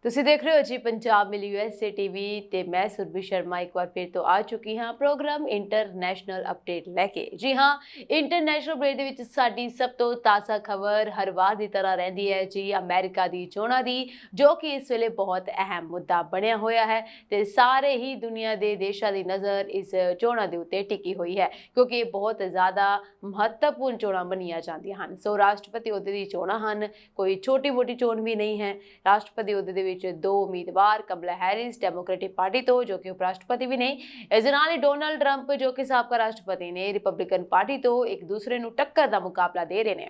ਤੁਸੀਂ ਦੇਖ ਰਹੇ ਹੋ ਜੀ ਪੰਜਾਬ ਮਿਲੀ USA ਟੀਵੀ ਤੇ ਮੈਂ ਸੁਰਭੀ ਸ਼ਰਮਾ ਇੱਕ ਵਾਰ ਫਿਰ ਤੋਂ ਆ ਚੁੱਕੀ ਹਾਂ ਪ੍ਰੋਗਰਾਮ ਇੰਟਰਨੈਸ਼ਨਲ ਅਪਡੇਟ ਲੈ ਕੇ। ਜੀ ਹਾਂ, ਇੰਟਰਨੈਸ਼ਨਲ ਅਪਡੇਟ ਦੇ ਵਿੱਚ ਸਾਡੀ ਸਭ ਤੋਂ ਤਾਜ਼ਾ ਖਬਰ ਹਰ ਵਾਰ ਦੀ ਤਰ੍ਹਾਂ ਰਹਿੰਦੀ ਹੈ ਜੀ ਅਮਰੀਕਾ ਦੀ ਚੋਣਾਂ ਦੀ, ਜੋ ਕਿ ਇਸ ਵੇਲੇ ਬਹੁਤ ਅਹਿਮ ਮੁੱਦਾ ਬਣਿਆ ਹੋਇਆ ਹੈ ਤੇ ਸਾਰੇ ਹੀ ਦੁਨੀਆ ਦੇ ਦੇਸ਼ਾਂ ਦੀ ਨਜ਼ਰ ਇਸ ਚੋਣਾਂ ਦੇ ਉੱਤੇ ਟਿਕੀ ਹੋਈ ਹੈ ਕਿਉਂਕਿ ਇਹ ਬਹੁਤ ਜ਼ਿਆਦਾ ਮਹੱਤਵਪੂਰਨ ਚੋਣਾਂ ਮੰਨੀਆਂ ਜਾਂਦੀਆਂ ਹਨ। ਸੋ ਰਾਸ਼ਟਰਪਤੀ ਅਹੁਦੇ ਦੀ ਚੋਣਾਂ ਹਨ, ਕੋਈ ਛੋਟੀ ਮੋਟੀ ਚੋਣ ਵੀ ਨਹੀਂ ਹੈ। ਰਾਸ਼ਟਰਪਤੀ ਅਹੁਦੇ ਦੇ ਵਿੱਚ ਦੋ ਉਮੀਦਵਾਰ ਕਮਲਾ ਹੈਰਿਸ ਡੈਮੋਕ੍ਰੈਟਿਕ ਪਾਰਟੀ ਤੋਂ, ਜੋ ਕਿ ਉਪ ਰਾਸ਼ਟਰਪਤੀ ਵੀ ਨਹੀਂ, ਇਸ ਦੇ ਨਾਲ ਹੀ ਡੋਨਾਲਡ ਟਰੰਪ ਜੋ ਕਿ ਸਾਬਕਾ ਰਾਸ਼ਟਰਪਤੀ ਨੇ ਰਿਪਬਲਿਕਨ ਪਾਰਟੀ ਤੋਂ, ਇੱਕ ਦੂਸਰੇ ਨੂੰ ਟੱਕਰ ਦਾ ਮੁਕਾਬਲਾ ਦੇ ਰਹੇ ਨੇ।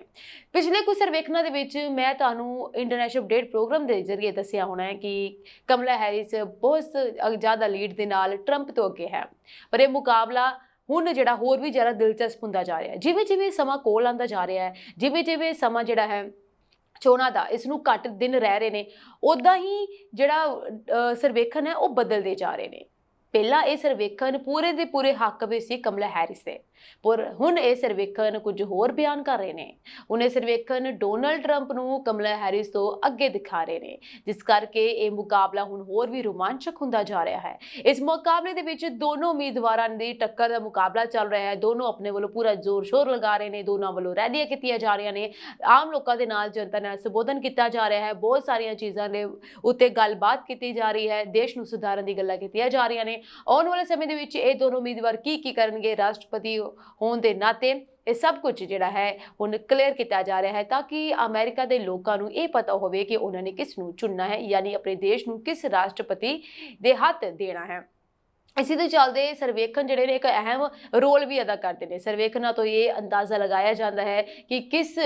ਪਿਛਲੇ ਕੁਝ ਸਰਵੇਖਣਾਂ ਦੇ ਵਿੱਚ ਮੈਂ ਤੁਹਾਨੂੰ ਇੰਟਰਨੈਸ਼ਨਲ ਅਪਡੇਟ ਪ੍ਰੋਗਰਾਮ ਦੇ ਜ਼ਰੀਏ ਦੱਸਿਆ ਹੋਣਾ ਹੈ ਕਿ ਕਮਲਾ ਹੈਰਿਸ ਬਹੁਤ ਜ਼ਿਆਦਾ ਲੀਡ ਦੇ ਨਾਲ ਟਰੰਪ ਤੋਂ ਅੱਗੇ ਹੈ, ਪਰ ਇਹ ਮੁਕਾਬਲਾ ਹੁਣ ਜਿਹੜਾ ਹੋਰ ਵੀ ਜ਼ਿਆਦਾ ਦਿਲਚਸਪ ਹੁੰਦਾ ਜਾ ਰਿਹਾ ਹੈ। ਜਿਵੇਂ ਜਿਵੇਂ ਸਮਾਂ ਕੋਲ ਆਉਂਦਾ ਜਾ ਰਿਹਾ ਹੈ, ਜਿਵੇਂ ਜਿਵੇਂ ਸਮਾਂ ਜਿਹੜਾ ਹੈ ਚੋਣਾਂ ਦਾ ਇਸ ਨੂੰ ਘੱਟ ਦਿਨ ਰਹਿ ਰਹੇ ਨੇ, ਉੱਦਾਂ ਹੀ ਜਿਹੜਾ ਸਰਵੇਖਣ ਹੈ ਉਹ ਬਦਲਦੇ ਜਾ ਰਹੇ ਨੇ। ਪਹਿਲਾਂ ਇਹ ਸਰਵੇਖਣ ਪੂਰੇ ਦੇ ਪੂਰੇ ਹੱਕ ਵਿੱਚ ਸੀ ਕਮਲਾ ਹੈਰਿਸ ਦੇ, ਪਰ ਹੁਣ ਇਹ ਸਰਵੇਖਣ ਕੁਝ ਹੋਰ ਬਿਆਨ ਕਰ ਰਹੇ ਨੇ। ਹੁਣ ਇਹ ਸਰਵੇਖਣ ਡੋਨਾਲਡ ਟਰੰਪ ਨੂੰ ਕਮਲਾ ਹੈਰਿਸ ਤੋਂ ਅੱਗੇ ਦਿਖਾ ਰਹੇ ਨੇ, ਜਿਸ ਕਰਕੇ ਇਹ ਮੁਕਾਬਲਾ ਹੁਣ ਹੋਰ ਵੀ ਰੋਮਾਂਚਕ ਹੁੰਦਾ ਜਾ ਰਿਹਾ ਹੈ। ਇਸ ਮੁਕਾਬਲੇ ਦੇ ਵਿੱਚ ਦੋਨੋਂ ਉਮੀਦਵਾਰਾਂ ਦੀ ਟੱਕਰ ਦਾ ਮੁਕਾਬਲਾ ਚੱਲ ਰਿਹਾ ਹੈ। ਦੋਨੋਂ ਆਪਣੇ ਵੱਲੋਂ ਪੂਰਾ ਜ਼ੋਰ ਸ਼ੋਰ ਲਗਾ ਰਹੇ ਨੇ, ਦੋਨਾਂ ਵੱਲੋਂ ਰੈਲੀਆਂ ਕੀਤੀਆਂ ਜਾ ਰਹੀਆਂ ਨੇ, ਆਮ ਲੋਕਾਂ ਦੇ ਨਾਲ ਜਨਤਾ ਨਾਲ ਸੰਬੋਧਨ ਕੀਤਾ ਜਾ ਰਿਹਾ ਹੈ, ਬਹੁਤ ਸਾਰੀਆਂ ਚੀਜ਼ਾਂ ਦੇ ਉੱਤੇ ਗੱਲਬਾਤ ਕੀਤੀ ਜਾ ਰਹੀ ਹੈ, ਦੇਸ਼ ਨੂੰ ਸੁਧਾਰਨ ਦੀ ਗੱਲਾਂ ਕੀਤੀਆਂ ਜਾ ਰਹੀਆਂ ਨੇ। ਆਉਣ ਵਾਲੇ ਸਮੇਂ ਦੇ ਵਿੱਚ ਇਹ ਦੋਨੋਂ ਉਮੀਦਵਾਰ ਕੀ ਕਰਨਗੇ ਰਾਸ਼ਟਰਪਤੀ ਹੋਣ ਦੇ ਨਾਤੇ, ਇਹ ਸਭ ਕੁਝ ਜਿਹੜਾ ਹੈ ਹੁਣ ਕਲੀਅਰ ਕੀਤਾ ਜਾ ਰਿਹਾ ਹੈ ਤਾਂ ਕਿ ਅਮਰੀਕਾ ਦੇ ਲੋਕਾਂ ਨੂੰ ਇਹ ਪਤਾ ਹੋਵੇ ਕਿ ਉਹਨਾਂ ਨੇ ਕਿਸ ਨੂੰ ਚੁਣਨਾ ਹੈ, ਯਾਨੀ ਆਪਣੇ ਦੇਸ਼ ਨੂੰ ਕਿਸ ਰਾਸ਼ਟਰਪਤੀ ਦੇ ਹੱਥ ਦੇਣਾ ਹੈ। ਇਸੇ ਦੇ ਚੱਲਦੇ ਸਰਵੇਖਣ ਜਿਹੜੇ ਨੇ ਇੱਕ ਅਹਿਮ ਰੋਲ ਵੀ ਅਦਾ ਕਰਦੇ ਨੇ। ਸਰਵੇਖਣਾਂ ਤੋਂ ਇਹ ਅੰਦਾਜ਼ਾ ਲਗਾਇਆ ਜਾਂਦਾ ਹੈ ਕਿ ਕਿਸ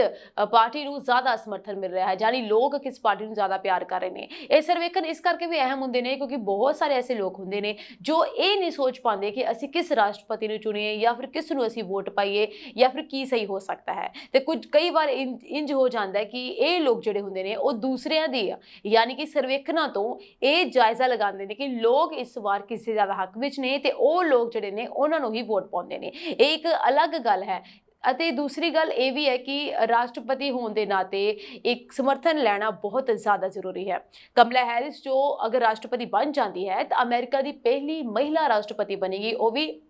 ਪਾਰਟੀ ਨੂੰ ਜ਼ਿਆਦਾ ਸਮਰਥਨ ਮਿਲ ਰਿਹਾ ਹੈ, ਯਾਨੀ ਲੋਕ ਕਿਸ ਪਾਰਟੀ ਨੂੰ ਜ਼ਿਆਦਾ ਪਿਆਰ ਕਰ ਰਹੇ ਨੇ। ਇਹ ਸਰਵੇਖਣ ਇਸ ਕਰਕੇ ਵੀ ਅਹਿਮ ਹੁੰਦੇ ਨੇ ਕਿਉਂਕਿ ਬਹੁਤ ਸਾਰੇ ਐਸੇ ਲੋਕ ਹੁੰਦੇ ਨੇ ਜੋ ਇਹ ਨਹੀਂ ਸੋਚ ਪਾਉਂਦੇ ਕਿ ਅਸੀਂ ਕਿਸ ਰਾਸ਼ਟਰਪਤੀ ਨੂੰ ਚੁਣੀਏ ਜਾਂ ਫਿਰ ਕਿਸ ਨੂੰ ਅਸੀਂ ਵੋਟ ਪਾਈਏ ਜਾਂ ਫਿਰ ਕੀ ਸਹੀ ਹੋ ਸਕਦਾ ਹੈ। ਤੇ ਕੁਝ ਕਈ ਵਾਰ ਇੰਜ ਹੋ ਜਾਂਦਾ ਹੈ ਕਿ ਇਹ ਲੋਕ ਜਿਹੜੇ ਹੁੰਦੇ ਨੇ ਉਹ ਦੂਸਰਿਆਂ ਦੀ ਯਾਨੀ ਕਿ ਸਰਵੇਖਣਾਂ ਤੋਂ ਇਹ ਜਾਇਜ਼ਾ ਲਗਾਉਂਦੇ ਨੇ ਕਿ ਲੋਕ ਇਸ ਵਾਰ ਕਿਸੇ ਜ਼ਿਆਦਾ ਹੱਕ ਵਿੱਚ ਨੇ ਤੇ ਉਹ ਲੋਕ ਜਿਹੜੇ ਨੇ ਉਹਨਾਂ ਨੂੰ ਹੀ ਵੋਟ ਪਾਉਂਦੇ ਨੇ। ਇਹ ਇੱਕ ਅਲੱਗ ਗੱਲ ਹੈ। ਅਤੇ ਦੂਸਰੀ ਗੱਲ ਇਹ ਵੀ ਹੈ ਕਿ ਰਾਸ਼ਟਰਪਤੀ ਹੋਣ ਦੇ ਨਾਤੇ ਇੱਕ ਸਮਰਥਨ ਲੈਣਾ ਬਹੁਤ ਜ਼ਿਆਦਾ ਜ਼ਰੂਰੀ ਹੈ। ਕਮਲਾ ਹੈਰਿਸ ਜੋ ਅਗਰ ਰਾਸ਼ਟਰਪਤੀ ਬਣ ਜਾਂਦੀ ਹੈ ਤਾਂ ਅਮਰੀਕਾ ਦੀ ਪਹਿਲੀ ਮਹਿਲਾ ਰਾਸ਼ਟਰਪਤੀ ਬਣੇਗੀ, ਉਹ ਵੀ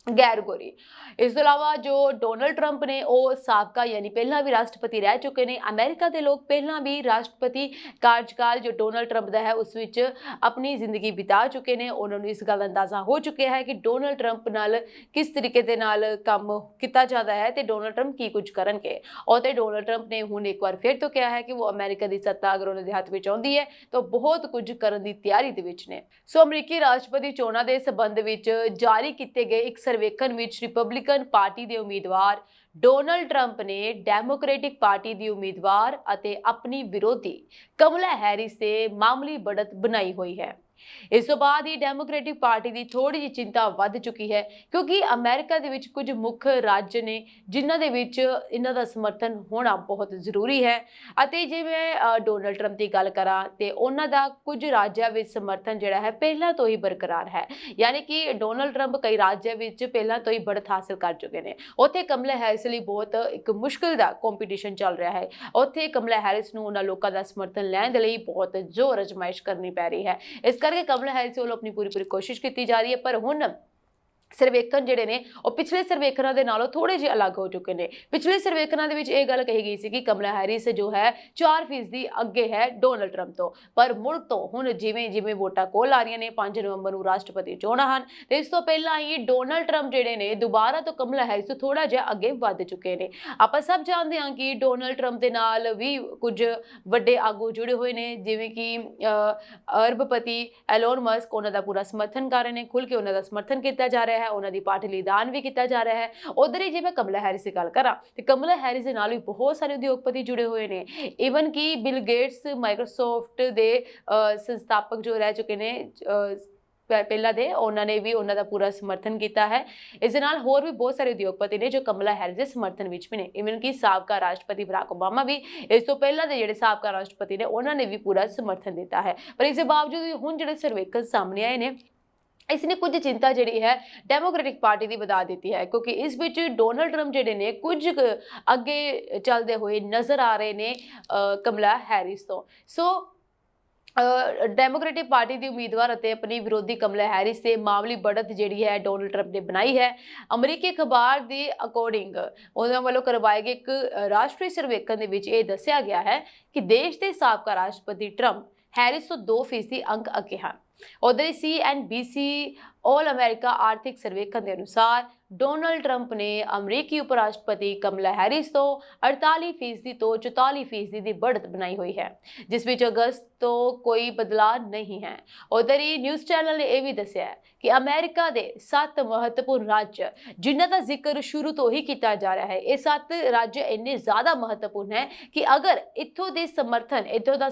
ਗੈਰ ਗੋਰੀ। ਇਸ ਤੋਂ ਇਲਾਵਾ ਜੋ ਡੋਨਾਲਡ ਟਰੰਪ ਨੇ ਉਹ ਸਾਬਕਾ ਯਾਨੀ ਪਹਿਲਾਂ ਵੀ ਰਾਸ਼ਟਰਪਤੀ ਰਹਿ ਚੁੱਕੇ ਨੇ। ਅਮਰੀਕਾ ਦੇ ਲੋਕ ਪਹਿਲਾਂ ਵੀ ਰਾਸ਼ਟਰਪਤੀ ਕਾਰਜਕਾਲ ਜੋ ਡੋਨਾਲਡ ਟਰੰਪ ਦਾ ਹੈ ਉਸ ਵਿੱਚ ਆਪਣੀ ਜ਼ਿੰਦਗੀ ਬਿਤਾ ਚੁੱਕੇ ਨੇ। ਉਹਨਾਂ ਨੂੰ ਇਸ ਗੱਲ ਦਾ ਅੰਦਾਜ਼ਾ ਹੋ ਚੁੱਕਿਆ ਹੈ ਕਿ ਡੋਨਾਲਡ ਟਰੰਪ ਨਾਲ ਕਿਸ ਤਰੀਕੇ ਦੇ ਨਾਲ ਕੰਮ ਕੀਤਾ ਜਾਂਦਾ ਹੈ ਤੇ ਡੋਨਾਲਡ ਟਰੰਪ ਕੀ ਕੁਝ ਕਰਨਗੇ। और डोनाल्ड ट्रंप ने हुण एक बार फिर तो कहा है कि वो अमेरिका की सत्ता अगर उन्होंने हथ में आउंदी है तो बहुत कुछ करने की तैयारी दे विच ने। सो अमरीकी राष्ट्रपति चोणां दे संबंध विच जारी किए गए एक सर्वेखण विच रिपब्लिकन पार्टी के उम्मीदवार डोनाल्ड ट्रंप ने डेमोक्रेटिक पार्टी की उम्मीदवार अते अपनी विरोधी कमला हैरिस से मामूली बढ़त बनाई हुई है। इस तो बाद ही डेमोक्रेटिक पार्टी की थोड़ी जी चिंता वध चुकी है क्योंकि अमेरिका दे विच कुछ मुख राज्य ने जिन्हां दे विच इन्हां दा समर्थन होना बहुत जरूरी है। अते जे मैं डोनाल्ड ट्रंप की गल करां ते उन्हां दा कुछ राज्यां विच समर्थन जिहड़ा है पहलां तो ही बरकरार है, यानी कि डोनाल्ड ट्रंप कई राज्यां विच पहलां तो ही बढ़त हासिल कर चुके हैं। उत्थे कमला हैरिस लई बहुत एक मुश्किल दा कंपीटीशन चल रहा है। उत्थे कमला हैरिस नूं उन्हां लोकां दा समर्थन लैण दे लई बहुत जोर अजमाइश करनी पै रही है। इस करके कमला हैरिस ਵੱਲੋਂ अपनी पूरी कोशिश की जा रही है, पर हुण ਸਰਵੇਖਣ ਜਿਹੜੇ ਨੇ ਉਹ ਪਿਛਲੇ ਸਰਵੇਖਣਾਂ ਦੇ ਨਾਲੋਂ ਥੋੜੇ ਜਿਹੇ ਅਲੱਗ ਹੋ ਚੁੱਕੇ ਨੇ। ਪਿਛਲੇ ਸਰਵੇਖਣਾਂ ਦੇ ਵਿੱਚ ਇਹ ਗੱਲ ਕਹੀ ਗਈ ਸੀ ਕਿ ਕਮਲਾ ਹੈਰਿਸ ਜੋ ਹੈ 4% ਅੱਗੇ ਹੈ ਡੋਨਾਲਡ ਟਰੰਪ ਤੋਂ, ਪਰ ਮੁੜ ਤੋਂ ਹੁਣ ਜਿਵੇਂ ਜਿਵੇਂ ਵੋਟਾਂ ਕੋਲ ਆ ਰਹੀਆਂ ਨੇ 5 ਨਵੰਬਰ ਨੂੰ ਰਾਸ਼ਟਰਪਤੀ ਚੋਣਾਂ ਹਨ ਤੇ ਇਸ ਤੋਂ ਪਹਿਲਾਂ ਹੀ ਡੋਨਾਲਡ ਟਰੰਪ ਜਿਹੜੇ ਨੇ ਦੁਬਾਰਾ ਤੋਂ ਕਮਲਾ ਹੈਰਿਸ ਤੋਂ ਥੋੜਾ ਜਿਹਾ ਅੱਗੇ ਵੱਧ ਚੁੱਕੇ ਨੇ। ਆਪਾਂ ਸਭ ਜਾਣਦੇ ਹਾਂ ਕਿ ਡੋਨਾਲਡ ਟਰੰਪ ਦੇ ਨਾਲ ਵੀ ਕੁਝ ਵੱਡੇ ਆਗੂ ਜੁੜੇ ਹੋਏ ਨੇ, ਜਿਵੇਂ ਕਿ ਅਰਬਪਤੀ ਐਲੋਨ ਮਸਕ ਉਹਨਾਂ ਦਾ ਪੂਰਾ ਸਮਰਥਨ ਕਰ ਰਹੇ ਨੇ, ਖੁੱਲ੍ਹ ਕੇ ਉਹਨਾਂ ਦਾ ਸਮਰਥਨ ਕੀਤਾ ਜਾ ਰਿਹਾ है, उन्होंने पार्टी ਲਈ ਦਾਨ ਵੀ ਕੀਤਾ ਜਾ ਰਿਹਾ है। उधर ही जे मैं कमला हैरिस की गल करा तो कमला हैरिस के नाल भी बहुत सारे उद्योगपति जुड़े हुए ने। ईवन कि बिल गेट्स माइक्रोसॉफ्ट के संस्थापक जो रह चुके ने ਪਹਿਲਾਂ ਦੇ, ਉਹਨਾਂ ਨੇ ਵੀ ਉਹਨਾਂ ਦਾ ਪੂਰਾ ਸਮਰਥਨ ਕੀਤਾ ਹੈ। ਇਸ ਦੇ ਨਾਲ ਹੋਰ ਵੀ ਬਹੁਤ ਸਾਰੇ ਉਦਯੋਗਪਤੀ ਨੇ ਜੋ ਕਮਲਾ ਹੈਰਿਸ ਦੇ ਸਮਰਥਨ ਵਿੱਚ ਵੀ ਨੇ। ਇਵਨ ਕਿ ਸਾਬਕਾ ਰਾਸ਼ਟਰਪਤੀ ਬਰਾਕ ਓਬਾਮਾ ਵੀ ਇਸ ਤੋਂ ਪਹਿਲਾਂ ਦੇ ਜਿਹੜੇ ਸਾਬਕਾ ਰਾਸ਼ਟਰਪਤੀ ਨੇ ਉਹਨਾਂ ਨੇ ਵੀ ਪੂਰਾ ਸਮਰਥਨ ਦਿੱਤਾ ਹੈ। ਪਰ ਇਸ ਦੇ ਬਾਵਜੂਦ ਹੁਣ ਜਿਹੜੇ ਸਰਵੇਖਣ ਸਾਹਮਣੇ ਆਏ ਨੇ इसने कुछ चिंता जी है डेमोक्रेटिक पार्टी की बता दी है क्योंकि इस बीच डोनाल्ड ट्रंप जोड़े ने कुछ अगे चलते हुए नज़र आ रहे हैं कमला हैरिस तो। सो ਡੈਮੋਕ੍ਰੈਟਿਕ ਪਾਰਟੀ ਦੀ ਉਮੀਦਵਾਰ ਅਤੇ ਆਪਣੀ ਵਿਰੋਧੀ ਕਮਲਾ ਹੈਰਿਸ ਤੇ ਮਾਮੂਲੀ बढ़त ਜਿਹੜੀ ਹੈ ਡੋਨਲਡ ਟਰੰਪ ਨੇ ਬਣਾਈ ਹੈ। ਅਮਰੀਕੀ ਅਖਬਾਰ ਦੇ ਅਕੋਰਡਿੰਗ ਉਹਨਾਂ ਵੱਲੋਂ ਕਰਵਾਏ ਗਏ ਇੱਕ ਰਾਸ਼ਟਰੀ ਸਰਵੇਖਣ ਦੇ ਵਿੱਚ ਇਹ ਦੱਸਿਆ ਗਿਆ ਹੈ ਕਿ ਦੇਸ਼ ਦੇ ਸਾਬਕਾ ਰਾਸ਼ਟਰਪਤੀ ਟਰੰਪ ਹੈਰਿਸ ਤੋਂ 2% ਅੰਕ ਅੱਗੇ ਹਨ। ਉਧਰ CNBC ऑल अमेरिका आर्थिक सर्वेक्षण के अनुसार डोनाल्ड ट्रंप ने अमरीकी उपराष्ट्रपति कमला हैरिस तो 48% तो 44% की बढ़त बनाई हुई है, जिस विच अगस्त तो कोई बदलाव नहीं है। उधर ही न्यूज़ चैनल ने यह भी दस्या है कि अमेरिका के 7 महत्वपूर्ण राज्य जिन्हां दा जिक्र शुरू तो ही किया जा रहा है, ये 7 राज्य इन्ने ज़्यादा महत्वपूर्ण है कि अगर इत्थों दा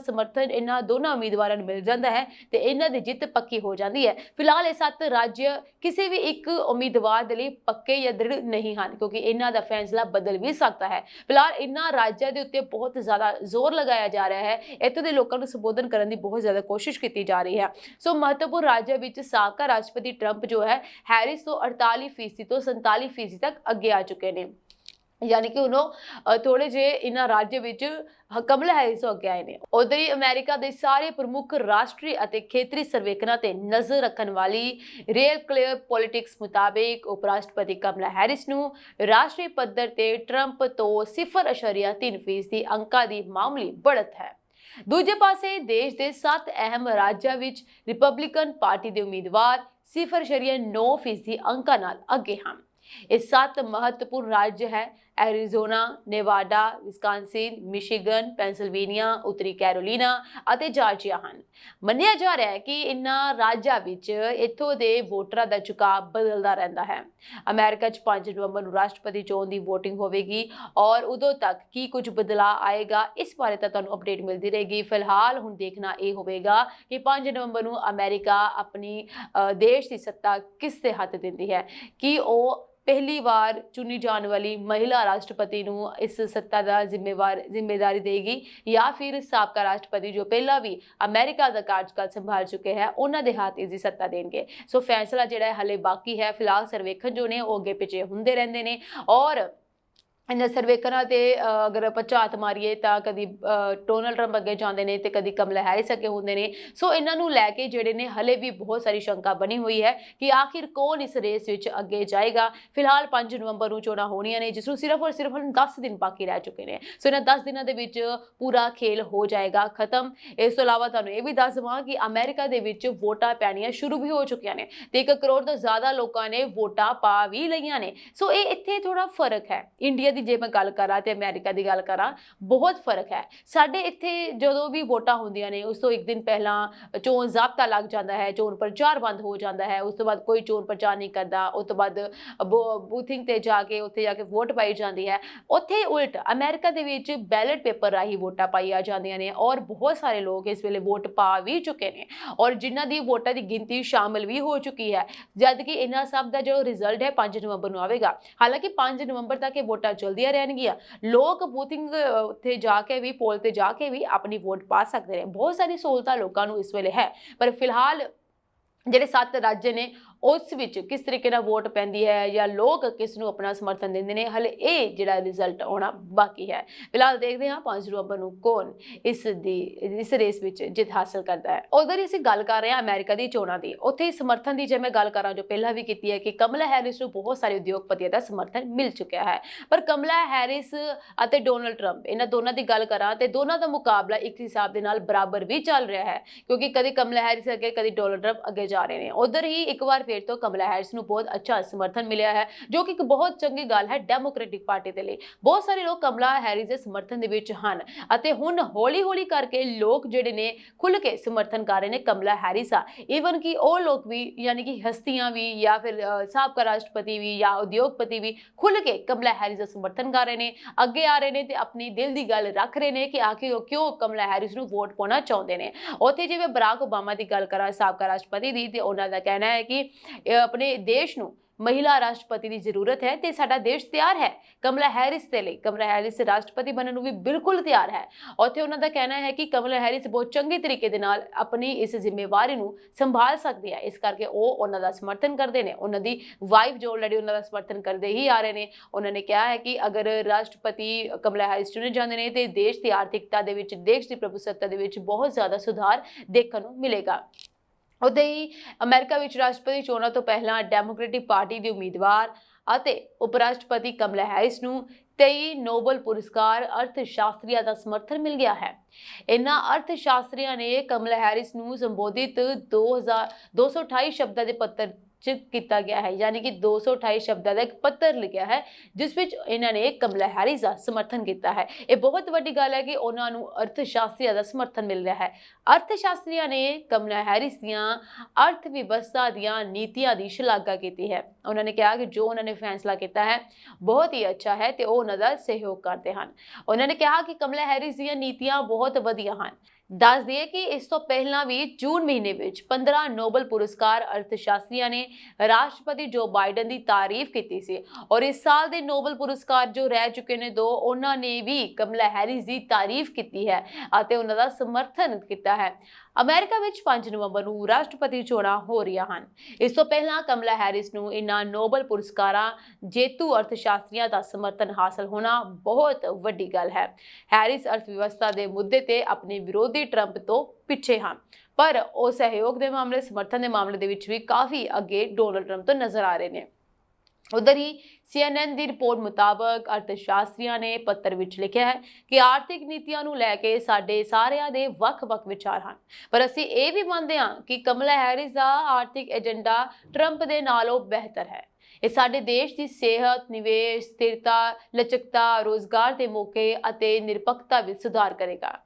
समर्थन इन्हां दोनों उम्मीदवारों नूं मिल जाता है तो इन्हां दी जित पक्की हो जाती है। फिलहाल ये 7 राज्य किसी भी एक उम्मीदवार के लिए पक्के या दृढ़ नहीं हैं, क्योंकि इन्हां दा फैसला बदल भी सकता है। फिलहाल इन्हां राज्यों के उत्ते बहुत ज़्यादा जोर लगाया जा रहा है, इत्थों के लोगों को संबोधन करने की बहुत ज़्यादा कोशिश की जा रही है। सो महत्वपूर्ण राज्यों में साबका राष्ट्रपति ट्रंप जो है हैरिस तो 48% तो 47% तक अगे आ चुके हैं, यानी कि उन्होंने थोड़े जे इन्हां राज्य विच कमला हैरिस तो अगे आए ने। उधर ही अमेरिका के सारे प्रमुख राष्ट्रीय और खेतरी सर्वेखणों ते नज़र रखने वाली रियल क्लियर पॉलिटिक्स मुताबिक उपराष्ट्रपति कमला हैरिस नूं राष्ट्रीय पद्धर ते ट्रंप तो 0.3% अंकां दी मामूली बढ़त है। दूजे पासे देश के 7 अहम राज्यों विच रिपब्लिकन पार्टी के उम्मीदवार 0.9% अंकां नाल अगे हैं। ये 7 महत्वपूर्ण राज्य है Arizona, Nevada, Wisconsin, Michigan, Pennsylvania, उत्तरी कैरोलीना और जार्जिया हैं। मन्निया जा रहा है कि इन्हां राज्यों विच इत्थों दे वोटरां दा झुकाव बदलदा रहिंदा है। अमेरिका 5 नवंबर नूं राष्ट्रपति चोण दी वोटिंग होवेगी और उदों तक की कुछ बदलाव आएगा, इस बारे तो तुहानूं अपडेट मिलती रहेगी। फिलहाल हुण देखना ये होवेगा कि 5 नवंबर नूं अमेरिका अपनी देश की सत्ता किस दे हत्थ दिंदी है, कि वो पहली बार चुनी जाने वाली महिला राष्ट्रपति नूं इस सत्ता का जिम्मेदारी देगी, या फिर साबका राष्ट्रपति जो पहला भी अमेरिका का कार्यकाल संभाल चुके हैं उन्होंने दे हाथ इसकी सत्ता देंगे। सो फैसला जिहड़ा हले बाकी है। फिलहाल सर्वेखण जो ने वो अगे पिछे हुंदे रहिंदे ने और इन्हां सर्वेखणां ते अगर आपां झात मारीए तां कदी डोनाल्ड ट्रंप अगे जांदे ने ते कदी कमला हैरिस अगे हुंदे ने। सो इन्हां नूं लैके जिहड़े ने हले भी बहुत सारी शंका बनी हुई है कि आखिर कौन इस रेस विच अगे जाएगा। फिलहाल 5 नवंबर नूं चोणां होणीआं ने, जिसनूं सिर्फ और सिर्फ 10 दिन बाकी रह चुके हैं। सो इन्हां 10 दिनां दे विच पूरा खेल हो जाएगा खत्म। इस तों इलावा तुहानूं ये भी दस देवां कि अमेरिका दे विच वोटां पैणीआं शुरू भी हो चुकियां ने ते 1 करोड़ तो ज़्यादा लोगों ने वोटां पा भी लईआं ने। सो ये इत्थे थोड़ा फर्क है इंडिया की, जे मैं गल करा ते अमेरिका की गल करा बहुत फर्क है। साडे इत्थे जदों भी वोटां होंदियां ने उस तो एक दिन पहला चोण जाब्ता लग जाता है, चोण प्रचार बंद हो जाता है, उस तो बाद कोई चोण प्रचार नहीं करता, उस तो बाद बूथिंग ते जाके उत्थे जाके वोट पाई जाती है। उत्थे उल्ट अमेरिका दे विच बैलेट पेपर राही वोटां पाईआं जांदियां ने और बहुत सारे लोग इस वेले वोट पा भी चुके हैं और जिन्हां दी वोटां दी गिनती शामिल भी हो चुकी है, जबकि इन्हां सब दा जो रिजल्ट है 5 नवंबर नूं आवेगा। हालांकि 5 नवंबर तक ये वोटां चलदियां रहणगीआं, लोग बूथिंग उत्थे जाके भी पोल ते जाके भी अपनी वोट पा सकते हैं। बहुत सारी सहूलतां लोगों नूं इस वेले है, पर फिलहाल ਜਿਹੜੇ 7 राज्य ने उस विच किस तरीके नाल वोट पैंदी है या लोग किस नूं अपना समर्थन देंदे ने, हले ये जिहड़ा रिजल्ट आउणा बाकी है। फिलहाल देखते हैं 5 नवंबर नूं कौन इस रेस विच जित हासिल करता है। उधर असीं गल कर रहे हैं अमेरिका दी चोणां दी, उत्थे समर्थन की जे मैं गल करां जो पहला भी कीती है कि कमला हैरिस नूं बहुत सारे उद्योगपतियों का समर्थन मिल चुका है, पर कमला हैरिस अते डोनाल्ड ट्रंप इन्हां दोनों की गल करां ते दोनों का मुकाबला एक हिसाब के नाल बराबर भी चल रहा है, क्योंकि कभी कमला हैरिस अगे कभी डोनाल्ड ट्रंप अगे जा रहे हैं। उधर ही एक बार फिर तो कमला हैरिस नूं बहुत अच्छा समर्थन मिला है, जो कि एक बहुत चंगी गल है डेमोक्रेटिक पार्टी के लिए। बहुत सारे लोग कमला हैरिस के समर्थन दे विच हन अते हुण हौली हौली करके लोग जिहड़े ने खुल के समर्थन कर रहे हैं कमला हैरिस आ। ईवन कि वो लोग भी यानी कि हस्तियां भी या फिर साबका राष्ट्रपति भी या उद्योगपति भी खुल के कमला हैरिस का समर्थन कर रहे हैं, अगे आ रहे हैं ते अपनी दिल की गल रख रहे हैं कि आखिर वो क्यों कमला हैरिस नूं वोट पाउणा चाहुंदे ने। उत्थे जिवें बराक ओबामा की गल करा साबका राष्ट्रपति दी ते उन्हां दा कहना है कि अपने देश नूं ਮਹਿਲਾ ਰਾਸ਼ਟਰਪਤੀ ਦੀ ਜ਼ਰੂਰਤ ਹੈ ਤੇ ਸਾਡਾ ਦੇਸ਼ ਤਿਆਰ ਹੈ ਕਮਲਾ ਹੈਰਿਸ ਦੇ ਲਈ। ਕਮਲਾ ਹੈਰਿਸ ਰਾਸ਼ਟਰਪਤੀ ਬਣਨ ਨੂੰ ਵੀ ਬਿਲਕੁਲ ਤਿਆਰ ਹੈ। ਉੱਥੇ ਉਹਨਾਂ ਦਾ ਕਹਿਣਾ ਹੈ ਕਿ ਕਮਲਾ ਹੈਰਿਸ ਬਹੁਤ ਚੰਗੇ ਤਰੀਕੇ ਦੇ ਨਾਲ ਆਪਣੀ ਇਸ ਜ਼ਿੰਮੇਵਾਰੀ ਨੂੰ ਸੰਭਾਲ ਸਕਦੀ ਹੈ, ਇਸ ਕਰਕੇ ਉਹ ਉਹਨਾਂ ਦਾ ਸਮਰਥਨ ਕਰਦੇ ਨੇ। ਉਹਨਾਂ ਦੀ ਵਾਈਫ ਜੋ ਆਲਰੇਡੀ ਉਹਨਾਂ ਦਾ ਸਮਰਥਨ ਕਰਦੇ ਹੀ ਆ ਰਹੇ ਨੇ। ਉਹਨਾਂ ਨੇ ਕਿਹਾ ਹੈ ਕਿ ਅਗਰ ਰਾਸ਼ਟਰਪਤੀ ਕਮਲਾ ਹੈਰਿਸ ਚੁਣੇ ਜਾਂਦੇ ਨੇ ਤੇ ਦੇਸ਼ ਦੀ ਆਰਥਿਕਤਾ ਦੇ ਵਿੱਚ, ਦੇਸ਼ ਦੀ ਪ੍ਰਭੂਸੱਤਾ ਦੇ ਵਿੱਚ ਬਹੁਤ ਜ਼ਿਆਦਾ ਸੁਧਾਰ ਦੇਖਣ ਨੂੰ ਮਿਲੇਗਾ। ਉਦੋਂ ਹੀ ਅਮਰੀਕਾ ਵਿੱਚ ਰਾਸ਼ਟਰਪਤੀ ਚੋਣਾਂ ਤੋਂ ਪਹਿਲਾਂ ਡੈਮੋਕ੍ਰੈਟਿਕ ਪਾਰਟੀ ਦੀ ਉਮੀਦਵਾਰ ਅਤੇ ਉਪ ਰਾਸ਼ਟਰਪਤੀ ਕਮਲਾ ਹੈਰਿਸ ਨੂੰ 23 ਨੋਬਲ ਪੁਰਸਕਾਰ ਅਰਥ ਸ਼ਾਸਤਰੀਆਂ ਦਾ ਸਮਰਥਨ ਮਿਲ ਗਿਆ ਹੈ। ਇਨ੍ਹਾਂ ਅਰਥ ਸ਼ਾਸਤਰੀਆਂ ਨੇ ਕਮਲਾ ਹੈਰਿਸ ਨੂੰ ਸੰਬੋਧਿਤ 228 ਸ਼ਬਦਾਂ ਦੇ ਪੱਤਰ ਕੀਤਾ ਗਿਆ ਹੈ, ਯਾਨੀ ਕਿ 228 ਸ਼ਬਦਾਂ ਦਾ ਇੱਕ ਪੱਤਰ ਲਿਖਿਆ ਹੈ ਜਿਸ ਵਿੱਚ ਇਹਨਾਂ ਨੇ ਕਮਲਾ ਹੈਰਿਸ ਦਾ ਸਮਰਥਨ ਕੀਤਾ ਹੈ। ਇਹ ਬਹੁਤ ਵੱਡੀ ਗੱਲ ਹੈ ਕਿ ਉਹਨਾਂ ਨੂੰ ਅਰਥ ਸ਼ਾਸਤਰੀਆਂ ਦਾ ਸਮਰਥਨ ਮਿਲ ਰਿਹਾ ਹੈ। ਅਰਥ ਸ਼ਾਸਤਰੀਆਂ ਨੇ ਕਮਲਾ ਹੈਰਿਸ ਦੀਆਂ ਅਰਥ ਵਿਵਸਥਾ ਦੀਆਂ ਨੀਤੀਆਂ ਦੀ ਸ਼ਲਾਘਾ ਕੀਤੀ ਹੈ। ਉਹਨਾਂ ਨੇ ਕਿਹਾ ਕਿ ਜੋ ਉਹਨਾਂ ਨੇ ਫੈਸਲਾ ਕੀਤਾ ਹੈ ਬਹੁਤ ਹੀ ਅੱਛਾ ਹੈ ਤੇ ਉਹ ਉਹਨਾਂ ਦਾ ਸਹਿਯੋਗ ਕਰਦੇ ਹਨ। ਉਹਨਾਂ ਨੇ ਕਿਹਾ ਕਿ ਕਮਲਾ ਹੈਰਿਸ ਦੀਆਂ ਨੀਤੀਆਂ ਬਹੁਤ ਵਧੀਆ ਹਨ। ਦੱਸ ਦਈਏ ਕਿ ਇਸ ਤੋਂ ਪਹਿਲਾਂ ਵੀ ਜੂਨ ਮਹੀਨੇ ਵਿੱਚ 15 ਨੋਬਲ ਪੁਰਸਕਾਰ ਅਰਥ ਸ਼ਾਸਤਰੀਆਂ ਨੇ ਰਾਸ਼ਟਰਪਤੀ ਜੋ ਬਾਈਡਨ ਦੀ ਤਾਰੀਫ ਕੀਤੀ ਸੀ, ਔਰ ਇਸ ਸਾਲ ਦੇ ਨੋਬਲ ਪੁਰਸਕਾਰ ਜੋ ਰਹਿ ਚੁੱਕੇ ਨੇ ਦੋ, ਉਹਨਾਂ ਨੇ ਵੀ ਕਮਲਾ ਹੈਰਿਸ ਦੀ ਤਾਰੀਫ ਕੀਤੀ ਹੈ ਅਤੇ ਉਹਨਾਂ ਦਾ ਸਮਰਥਨ ਕੀਤਾ ਹੈ। ਅਮਰੀਕਾ ਵਿੱਚ 5 ਨਵੰਬਰ ਨੂੰ ਰਾਸ਼ਟਰਪਤੀ ਚੋਣਾਂ ਹੋ ਰਹੀਆਂ ਹਨ। ਇਸ ਤੋਂ ਪਹਿਲਾਂ ਕਮਲਾ ਹੈਰਿਸ ਨੂੰ ਇਨ੍ਹਾਂ ਨੋਬਲ ਪੁਰਸਕਾਰਾਂ ਜੇਤੂ ਅਰਥ ਸ਼ਾਸਤਰੀਆਂ ਦਾ ਸਮਰਥਨ ਹਾਸਲ ਹੋਣਾ ਬਹੁਤ ਵੱਡੀ ਗੱਲ ਹੈ। ਹੈਰਿਸ ਅਰਥ ਵਿਵਸਥਾ ਦੇ ਮੁੱਦੇ ਤੇ ਆਪਣੇ ਵਿਰੋਧੀ ਟਰੰਪ ਤੋਂ ਪਿੱਛੇ ਹਨ, ਪਰ ਉਹ ਸਹਿਯੋਗ ਦੇ ਮਾਮਲੇ, ਸਮਰਥਨ ਦੇ ਮਾਮਲੇ ਦੇ ਵਿੱਚ ਵੀ ਕਾਫੀ ਅੱਗੇ ਡੋਨਲਡ ਟਰੰਪ ਤੋਂ ਨਜ਼ਰ ਆ ਰਹੇ ਨੇ। ਉਧਰ ਹੀ CNN ਦੀ ਰਿਪੋਰਟ ਮੁਤਾਬਕ ਅਰਥ ਸ਼ਾਸਤਰੀਆਂ ਨੇ ਪੱਤਰ ਵਿੱਚ ਲਿਖਿਆ ਹੈ ਕਿ ਆਰਥਿਕ ਨੀਤੀਆਂ ਨੂੰ ਲੈ ਕੇ ਸਾਡੇ ਸਾਰਿਆਂ ਦੇ ਵੱਖ-ਵੱਖ ਵਿਚਾਰ ਹਨ, ਪਰ ਅਸੀਂ ਇਹ ਵੀ ਮੰਨਦੇ ਹਾਂ ਕਿ ਕਮਲਾ ਹੈਰਿਸ ਦਾ ਆਰਥਿਕ ਏਜੰਡਾ ਟਰੰਪ ਦੇ ਨਾਲੋਂ ਬਿਹਤਰ ਹੈ। ਇਹ ਸਾਡੇ ਦੇਸ਼ ਦੀ ਸਿਹਤ, ਨਿਵੇਸ਼, ਸਥਿਰਤਾ, ਲਚਕਤਾ, ਰੋਜ਼ਗਾਰ ਦੇ ਮੌਕੇ ਅਤੇ ਨਿਰਪੱਖਤਾ ਵਿੱਚ ਸੁਧਾਰ ਕਰੇਗਾ।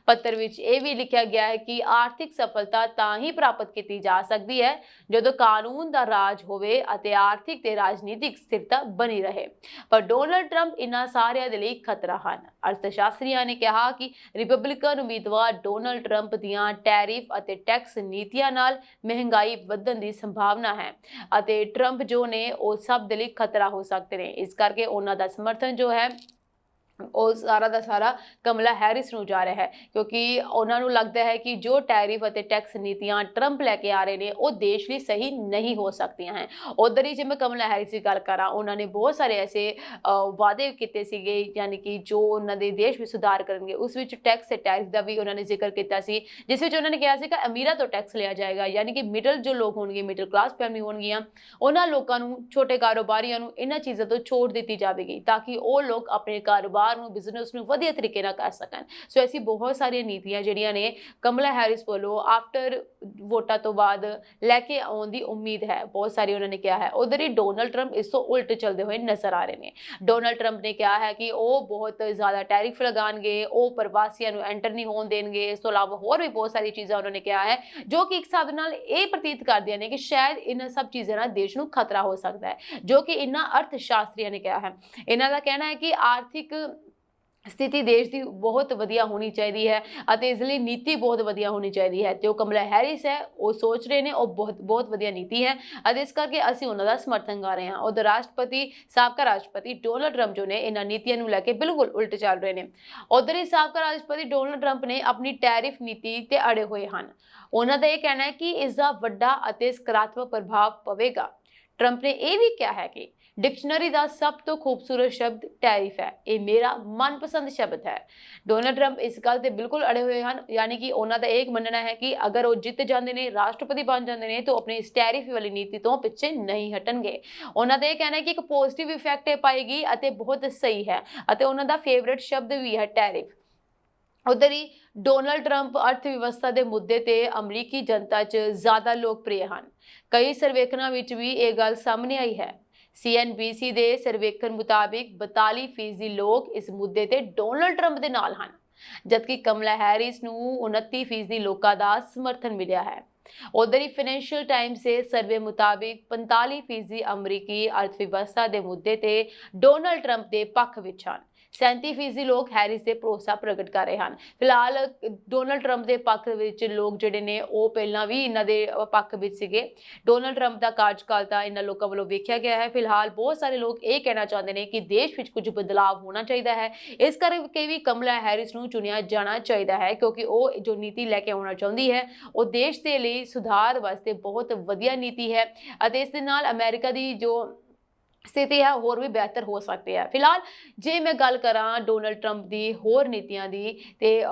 ਪੱਤਰ ਵਿੱਚ ਇਹ ਵੀ ਲਿਖਿਆ ਗਿਆ ਹੈ ਕਿ ਆਰਥਿਕ ਸਫਲਤਾ ਤਾਂ ਹੀ ਪ੍ਰਾਪਤ ਕੀਤੀ ਜਾ ਸਕਦੀ ਹੈ ਜਦੋਂ ਕਾਨੂੰਨ ਦਾ ਰਾਜ ਹੋਵੇ ਅਤੇ ਆਰਥਿਕ ਤੇ ਰਾਜਨੀਤਿਕ ਸਥਿਰਤਾ ਬਣੀ ਰਹੇ, ਪਰ ਡੋਨਲਡ ਟਰੰਪ ਇਨ੍ਹਾਂ ਸਾਰਿਆਂ ਦੇ ਲਈ ਖਤਰਾ ਹਨ। ਅਰਥ ਸ਼ਾਸਤਰੀਆਂ ਨੇ ਕਿਹਾ ਕਿ ਰਿਪਬਲਿਕਨ ਉਮੀਦਵਾਰ ਡੋਨਲਡ ਟਰੰਪ ਦੀਆਂ ਟੈਰਿਫ ਅਤੇ ਟੈਕਸ ਨੀਤੀਆਂ ਨਾਲ ਮਹਿੰਗਾਈ ਵਧਣ ਦੀ ਸੰਭਾਵਨਾ ਹੈ ਅਤੇ ਟਰੰਪ ਜੋ ਨੇ ਉਹ ਸਭ ਦੇ ਲਈ ਖਤਰਾ ਹੋ ਸਕਦੇ ਨੇ। ਇਸ ਕਰਕੇ ਉਹਨਾਂ ਦਾ ਸਮਰਥਨ ਜੋ ਹੈ ਉਹ ਸਾਰਾ ਦਾ ਸਾਰਾ ਕਮਲਾ ਹੈਰਿਸ ਨੂੰ ਜਾ ਰਿਹਾ ਹੈ, ਕਿਉਂਕਿ ਉਹਨਾਂ ਨੂੰ ਲੱਗਦਾ ਹੈ ਕਿ ਜੋ ਟੈਰਿਫ ਅਤੇ ਟੈਕਸ ਨੀਤੀਆਂ ਟਰੰਪ ਲੈ ਕੇ ਆ ਰਹੇ ਨੇ ਉਹ ਦੇਸ਼ ਲਈ ਸਹੀ ਨਹੀਂ ਹੋ ਸਕਦੀਆਂ ਹੈ। ਉਧਰ ਹੀ ਜੇ ਮੈਂ ਕਮਲਾ ਹੈਰਿਸ ਦੀ ਗੱਲ ਕਰਾਂ, ਉਹਨਾਂ ਨੇ ਬਹੁਤ ਸਾਰੇ ਐਸੇ ਵਾਅਦੇ ਕੀਤੇ ਸੀਗੇ, ਯਾਨੀ ਕਿ ਜੋ ਉਹਨਾਂ ਦੇ ਦੇਸ਼ ਵਿੱਚ ਸੁਧਾਰ ਕਰਨਗੇ। ਉਸ ਵਿੱਚ ਟੈਕਸ ਤੇ ਟੈਰਿਫ ਦਾ ਵੀ ਉਹਨਾਂ ਨੇ ਜ਼ਿਕਰ ਕੀਤਾ ਸੀ, ਜਿਸ ਵਿੱਚ ਉਹਨਾਂ ਨੇ ਕਿਹਾ ਸੀ ਕਿ ਅਮੀਰਾਂ ਤੋਂ ਟੈਕਸ ਲਿਆ ਜਾਏਗਾ, ਯਾਨੀ ਕਿ ਮਿਡਲ ਜੋ ਲੋਕ ਹੋਣਗੇ, ਮਿਡਲ ਕਲਾਸ ਫੈਮਿਲੀ ਹੋਣਗੀਆਂ, ਉਹਨਾਂ ਲੋਕਾਂ ਨੂੰ, ਛੋਟੇ ਕਾਰੋਬਾਰੀਆਂ ਨੂੰ ਇਹਨਾਂ ਚੀਜ਼ਾਂ ਤੋਂ ਛੋਟ ਦਿੱਤੀ ਜਾਵੇਗੀ ਤਾਂ ਕਿ ਉਹ ਲੋਕ ਆਪਣੇ ਕਾਰੋਬਾਰ ਨੂੰ, ਬਿਜ਼ਨਸ ਨੂੰ ਵਧੀਆ ਤਰੀਕੇ ਨਾਲ ਕਰ ਸਕਣ। ਸੋ ਐਸੀ ਬਹੁਤ ਸਾਰੀਆਂ ਨੀਤੀਆਂ ਜਿਹੜੀਆਂ ਨੇ ਕਮਲਾ ਹੈਰਿਸ ਵੱਲੋਂ ਆਫਟਰ ਵੋਟਾਂ ਤੋਂ ਬਾਅਦ ਲੈ ਕੇ ਆਉਣ ਦੀ ਉਮੀਦ ਹੈ, ਬਹੁਤ ਸਾਰੀ ਉਹਨਾਂ ਨੇ ਕਿਹਾ ਹੈ। ਉਧਰ ਹੀ ਡੋਨਲਡ ਟਰੰਪ ਇਸ ਤੋਂ ਉਲਟ ਚੱਲਦੇ ਹੋਏ ਨਜ਼ਰ ਆ ਰਹੇ ਨੇ। ਡੋਨਲਡ ਟਰੰਪ ਨੇ ਕਿਹਾ ਹੈ ਕਿ ਉਹ ਬਹੁਤ ਜ਼ਿਆਦਾ ਟੈਰਿਫ ਲਗਾਉਣਗੇ, ਉਹ ਪ੍ਰਵਾਸੀਆਂ ਨੂੰ ਐਂਟਰ ਨਹੀਂ ਹੋਣ ਦੇਣਗੇ। ਇਸ ਤੋਂ ਇਲਾਵਾ ਹੋਰ ਵੀ ਬਹੁਤ ਸਾਰੀ ਚੀਜ਼ਾਂ ਉਹਨਾਂ ਨੇ ਕਿਹਾ ਹੈ ਜੋ ਕਿ ਇੱਕ ਹਿਸਾਬ ਨਾਲ ਇਹ ਪ੍ਰਤੀਤ ਕਰਦੀਆਂ ਨੇ ਕਿ ਸ਼ਾਇਦ ਇਹਨਾਂ ਸਭ ਚੀਜ਼ਾਂ ਨਾਲ ਦੇਸ਼ ਨੂੰ ਖਤਰਾ ਹੋ ਸਕਦਾ ਹੈ, ਜੋ ਕਿ ਇਹਨਾਂ ਅਰਥ ਸ਼ਾਸਤਰੀਆਂ ਨੇ ਕਿਹਾ ਹੈ। ਇਹਨਾਂ ਦਾ ਕਹਿਣਾ ਹੈ ਕਿ ਆਰਥਿਕ ਸਥਿਤੀ ਦੇਸ਼ ਦੀ ਬਹੁਤ ਵਧੀਆ ਹੋਣੀ ਚਾਹੀਦੀ ਹੈ ਅਤੇ ਇਸ ਲਈ ਨੀਤੀ ਬਹੁਤ ਵਧੀਆ ਹੋਣੀ ਚਾਹੀਦੀ ਹੈ, ਤੇ ਉਹ ਕਮਲਾ ਹੈਰਿਸ ਹੈ ਉਹ ਸੋਚ ਰਹੇ ਨੇ ਉਹ ਬਹੁਤ ਵਧੀਆ ਨੀਤੀ ਹੈ ਅਤੇ ਇਸ ਕਰਕੇ ਅਸੀਂ ਉਹਨਾਂ ਦਾ ਸਮਰਥਨ ਕਰ ਰਹੇ ਹਾਂ। ਉਧਰ ਸਾਬਕਾ ਰਾਸ਼ਟਰਪਤੀ ਡੋਨਲਡ ਟਰੰਪ ਜੋ ਨੇ ਇਹਨਾਂ ਨੀਤੀਆਂ ਨੂੰ ਲੈ ਕੇ ਬਿਲਕੁਲ ਉਲਟ ਚੱਲ ਰਹੇ ਨੇ। ਉਧਰ ਹੀ ਸਾਬਕਾ ਰਾਸ਼ਟਰਪਤੀ ਡੋਨਲਡ ਟਰੰਪ ਨੇ ਆਪਣੀ ਟੈਰਿਫ ਨੀਤੀ ਤੇ ਅੜੇ ਹੋਏ ਹਨ। ਉਹਨਾਂ ਦਾ ਇਹ ਕਹਿਣਾ ਹੈ ਕਿ ਇਸ ਦਾ ਵੱਡਾ ਅਤੇ ਸਕਾਰਾਤਮਕ ਪ੍ਰਭਾਵ ਪਵੇਗਾ। ਟਰੰਪ ਨੇ ਇਹ ਵੀ ਕਿਹਾ ਹੈ ਕਿ ਡਿਕਸ਼ਨਰੀ ਦਾ ਸਭ ਤੋਂ ਖੂਬਸੂਰਤ ਸ਼ਬਦ ਟੈਰਿਫ ਹੈ, ਇਹ ਮੇਰਾ ਮਨਪਸੰਦ ਸ਼ਬਦ ਹੈ। ਡੋਨਲਡ ਟਰੰਪ ਇਸ ਗੱਲ ਤੇ ਬਿਲਕੁਲ ਅੜੇ ਹੋਏ ਹਨ, ਯਾਨੀ ਕਿ ਉਹਨਾਂ ਦਾ ਇਹ ਮੰਨਣਾ ਹੈ ਕਿ ਅਗਰ ਉਹ ਜਿੱਤ ਜਾਂਦੇ ਨੇ, ਰਾਸ਼ਟਰਪਤੀ ਬਣ ਜਾਂਦੇ ਨੇ, ਤਾਂ ਆਪਣੀ ਇਸ ਟੈਰਿਫ ਵਾਲੀ ਨੀਤੀ ਤੋਂ ਪਿੱਛੇ ਨਹੀਂ ਹਟਣਗੇ। ਉਹਨਾਂ ਦਾ ਇਹ ਕਹਿਣਾ ਹੈ ਕਿ ਇੱਕ ਪੋਜ਼ਿਟਿਵ ਇਫੈਕਟ ਇਹ ਪਾਏਗੀ ਅਤੇ ਬਹੁਤ ਸਹੀ ਹੈ ਅਤੇ ਉਹਨਾਂ ਦਾ ਫੇਵਰੇਟ ਸ਼ਬਦ ਵੀ ਹੈ ਟੈਰਿਫ। ਉਧਰ ਹੀ ਡੋਨਲਡ ਟਰੰਪ ਅਰਥ ਵਿਵਸਥਾ ਦੇ ਮੁੱਦੇ ਤੇ ਅਮਰੀਕੀ ਜਨਤਾ 'ਚ ਜ਼ਿਆਦਾ ਲੋਕਪ੍ਰਿਯ ਹਨ। ਕਈ ਸਰਵੇਖਣਾਂ ਵਿੱਚ ਵੀ ਇਹ ਗੱਲ ਸਾਹਮਣੇ ਆਈ ਹੈ। CNBC ਦੇ ਸਰਵੇਖਣ ਮੁਤਾਬਿਕ 42% ਲੋਕ ਇਸ ਮੁੱਦੇ ਤੇ ਡੋਨਲਡ ਟਰੰਪ ਦੇ ਨਾਲ ਹਨ, ਜਦਕਿ ਕਮਲਾ ਹੈਰਿਸ ਨੂੰ 29% ਲੋਕਾਂ ਦਾ ਸਮਰਥਨ ਮਿਲਿਆ ਹੈ। ਉਧਰ ਹੀ ਫਾਈਨੈਂਸ਼ੀਅਲ ਟਾਈਮਸ ਦੇ ਸਰਵੇ ਮੁਤਾਬਿਕ 45% ਅਮਰੀਕੀ ਅਰਥ ਵਿਵਸਥਾ ਦੇ ਮੁੱਦੇ ਤੇ ਡੋਨਲਡ ਟਰੰਪ ਦੇ ਪੱਖ ਵਿੱਚ ਹਨ। 37% ਲੋਕ ਹੈਰਿਸ ਤੇ ਭਰੋਸਾ ਪ੍ਰਗਟ ਕਰ ਰਹੇ ਹਨ। ਫਿਲਹਾਲ ਡੋਨਲਡ ਟਰੰਪ ਦੇ ਪੱਖ ਵਿੱਚ ਲੋਕ ਜਿਹੜੇ ਨੇ ਉਹ ਪਹਿਲਾਂ ਵੀ ਇਹਨਾਂ ਦੇ ਪੱਖ ਵਿੱਚ ਸੀਗੇ। ਡੋਨਲਡ ਟਰੰਪ ਦਾ ਕਾਰਜਕਾਲ ਤਾਂ ਇਹਨਾਂ ਲੋਕਾਂ ਵੱਲੋਂ ਵੇਖਿਆ ਗਿਆ ਹੈ। ਫਿਲਹਾਲ ਬਹੁਤ ਸਾਰੇ ਲੋਕ ਇਹ ਕਹਿਣਾ ਚਾਹੁੰਦੇ ਨੇ ਕਿ ਦੇਸ਼ ਵਿੱਚ ਕੁਝ ਬਦਲਾਅ ਹੋਣਾ ਚਾਹੀਦਾ ਹੈ। ਇਸ ਕਰਕੇ ਵੀ ਕਮਲਾ ਹੈਰਿਸ ਨੂੰ ਚੁਣਿਆ ਜਾਣਾ ਚਾਹੀਦਾ ਹੈ, ਕਿਉਂਕਿ ਉਹ ਜੋ ਨੀਤੀ ਲੈ ਕੇ ਆਉਣਾ ਚਾਹੁੰਦੀ ਹੈ ਉਹ ਦੇਸ਼ ਦੇ ਲਈ ਸੁਧਾਰ ਵਾਸਤੇ ਬਹੁਤ ਵਧੀਆ ਨੀਤੀ ਹੈ ਅਤੇ ਇਸ ਦੇ ਨਾਲ ਅਮਰੀਕਾ ਦੀ ਜੋ ਸਥਿਤੀ ਹੈ ਹੋਰ ਵੀ ਬਿਹਤਰ ਹੋ ਸਕਦੀ ਹੈ। ਫਿਲਹਾਲ ਜੇ ਮੈਂ ਗੱਲ ਕਰਾਂ ਡੋਨਲਡ ਟਰੰਪ ਦੀ ਹੋਰ ਨੀਤੀਆਂ ਦੀ ਤੇ